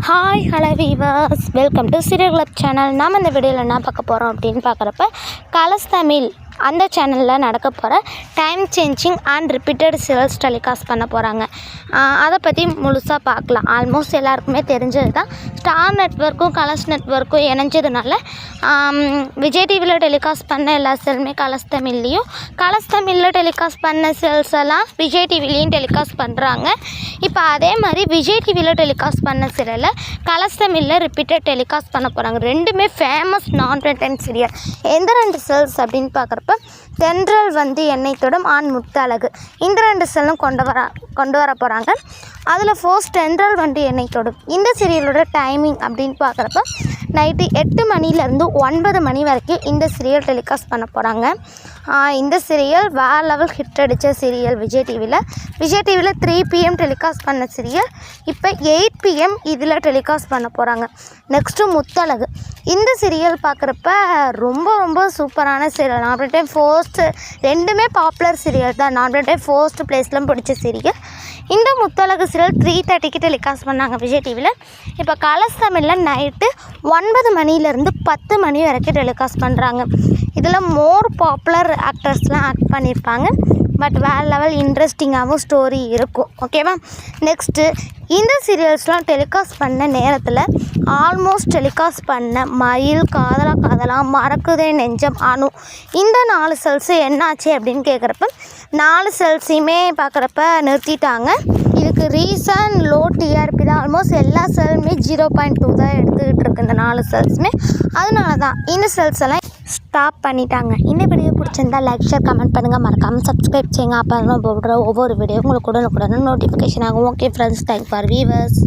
Hi hello viewers, welcome to serial club channel. நாம் இந்த வீடியோவில் என்ன பார்க்க போகிறோம் அப்படின்னு பார்க்குறப்ப கலர்ஸ் தமிழ் அந்த சேனலில் நடக்க போகிற time changing and repeated serials telecast பண்ண போகிறாங்க. அதை பற்றி முழுசாக பார்க்கலாம். ஆல்மோஸ்ட் எல்லாருக்குமே தெரிஞ்சது தான். ஸ்டார் நெட்வொர்க்கும் கலர்ஸ் நெட்வொர்க்கும் இணைஞ்சதுனால விஜய் டிவியில் டெலிகாஸ்ட் பண்ண எல்லா சீரியலுமே கலர்ஸ் தமிழ்லேயும், கலர்ஸ் தமிழில் டெலிகாஸ்ட் பண்ண சீரியல்ஸ் எல்லாம் விஜய் டிவிலையும் டெலிகாஸ்ட் பண்ணுறாங்க. இப்போ அதே மாதிரி விஜய் டிவியில் டெலிகாஸ்ட் பண்ண சீரியலை கலர்ஸ் தமிழில் ரிப்பீட்டட் டெலிகாஸ்ட் பண்ண போகிறாங்க. ரெண்டுமே ஃபேமஸ் நான் டைம் சீரியல். எந்த ரெண்டு சீரியல்ஸ் அப்படின்னு பார்க்குறப்ப தென்றல் வந்து எண்ணெய் தொடும் ஆண் முத்தழகு, இந்த ரெண்டு சீரியலும் கொண்டு வர போகிறாங்க. அதில் ஃபர்ஸ்ட் தென்றல் வந்து எண்ணெய் தொடும் இந்த சீரியலோட டைமிங் அப்படின்னு பார்க்குறப்ப நைட்டு 8 மணிலேருந்து 9 மணி வரைக்கும் இந்த சீரியல் டெலிகாஸ்ட் பண்ண போகிறாங்க. இந்த சீரியல் வேறு லெவல் ஹிட் அடித்த சீரியல் விஜய் டிவியில் 3 PM டெலிகாஸ்ட் பண்ண சீரியல் இப்போ 8 PM இதில் டெலிகாஸ்ட் பண்ண போகிறாங்க. நெக்ஸ்ட்டு முத்தழகு, இந்த சீரியல் பார்க்குறப்ப ரொம்ப ரொம்ப சூப்பரான சீரியல். நான் டைம் ஃபர்ஸ்ட்டு ரெண்டுமே பாப்புலர் சீரியல் தான். நான் டைம் ஃபர்ஸ்ட் பிளேஸ்லாம் பிடிச்ச சீரியல். இந்த முத்தழகு சீரியல் 3:30க்கு டெலிகாஸ்ட் பண்ணாங்க விஜய் டிவியில். இப்போ கலர்ஸ் தமிழில் நைட்டு 9 மணிலேருந்து 10 மணி வரைக்கும் டெலிகாஸ்ட் பண்ணுறாங்க. இதில் மோர் பாப்புலர் ஆக்டர்ஸ்லாம் ஆக்ட் பண்ணியிருப்பாங்க. பட் வேறு லெவல் இன்ட்ரெஸ்டிங்காகவும் ஸ்டோரி இருக்கும். ஓகேவா? நெக்ஸ்ட்டு இந்த சீரியல்ஸ்லாம் டெலிகாஸ்ட் பண்ண நேரத்தில் ஆல்மோஸ்ட் டெலிகாஸ்ட் பண்ண மயில், காதலா, மறக்குதே நெஞ்சம், அணு, இந்த 4 செல்ஸு என்னாச்சு அப்படின்னு கேட்குறப்ப 4 செல்ஸையுமே பார்க்குறப்ப நிறுத்திட்டாங்க. இதுக்கு ரீசன் லோ டிஆர்பி தான். ஆல்மோஸ்ட் எல்லா செல்லுமே 0.2 தான் எடுத்துக்கிட்டு இருக்கு இந்த 4 செல்ஸுமே. அதனால தான் இந்த செல்ஸ் எல்லாம் ஸ்டாப் பண்ணிட்டாங்க. இந்த வீடியோ பிடிச்சிருந்தா லைக், ஷேர், கமெண்ட் பண்ணுங்கள். மறக்காமல் சப்ஸ்கிரைப் செய்யுங்க. அப்போ தான் போடுற ஒவ்வொரு வீடியோ உங்களுக்கு உடனுக்குடனே நோட்டிஃபிகேஷன் ஆகும். Okay friends, thank for viewers.